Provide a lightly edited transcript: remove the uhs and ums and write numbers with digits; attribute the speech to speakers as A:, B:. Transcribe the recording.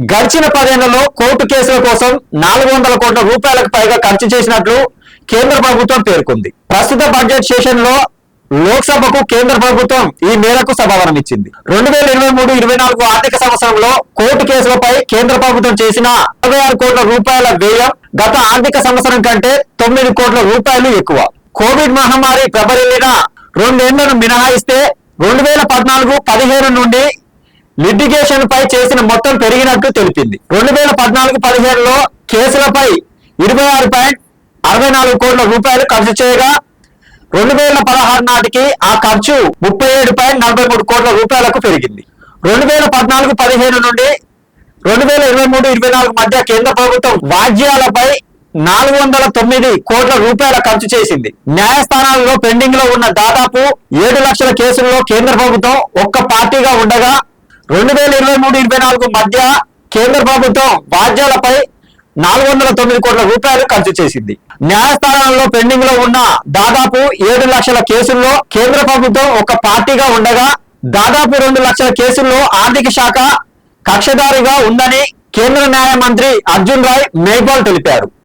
A: గడిచిన 10 ఏళ్లలో కోర్టు కేసుల కోసం 400 కోట్ల రూపాయలకు పైగా ఖర్చు చేసినట్లు కేంద్ర ప్రభుత్వం పేర్కొంది. ప్రస్తుత బడ్జెట్ సెషన్ లో లోక్సభకు కేంద్ర ప్రభుత్వం ఈ మేరకు సభావరం ఇచ్చింది. 2023-24 ఆర్థిక సంవత్సరంలో కోర్టు కేసులపై కేంద్ర ప్రభుత్వం చేసిన 66 కోట్ల రూపాయల వ్యయం గత ఆర్థిక సంవత్సరం కంటే 9 కోట్ల రూపాయలు ఎక్కువ. కోవిడ్ మహమ్మారి ప్రబలిన 2 ఏళ్లను మినహాయిస్తే 2014-15 నుండి లిటిగేషన్ పై చేసిన మొత్తం పెరిగినట్టు తెలిపింది. 2014-15లో కేసులపై 26.64 కోట్ల రూపాయలు ఖర్చు చేయగా 2016 నాటికి ఆ ఖర్చు 37.43 కోట్ల రూపాయలకు పెరిగింది. 2014-15 నుండి 2023-24 మధ్య కేంద్ర ప్రభుత్వం వాద్యాలపై 409 కోట్ల రూపాయల ఖర్చు చేసింది. న్యాయస్థానాలలో పెండింగ్ లో ఉన్న దాదాపు 7 లక్షల కేసుల్లో కేంద్ర ప్రభుత్వం ఒక్క పార్టీగా ఉండగా 2023-24 మధ్య కేంద్ర ప్రభుత్వం వాద్యాలపై 409 కోట్ల రూపాయలు ఖర్చు చేసింది. న్యాయస్థానాలలో పెండింగ్ లో ఉన్న దాదాపు 7 లక్షల కేసుల్లో కేంద్ర ప్రభుత్వం ఒక పార్టీగా ఉండగా దాదాపు 2 లక్షల కేసుల్లో ఆర్థిక శాఖ కక్షదారిగా ఉందని కేంద్ర న్యాయ మంత్రి అర్జున్ రాయ్ మేఘ్వాల్ తెలిపారు.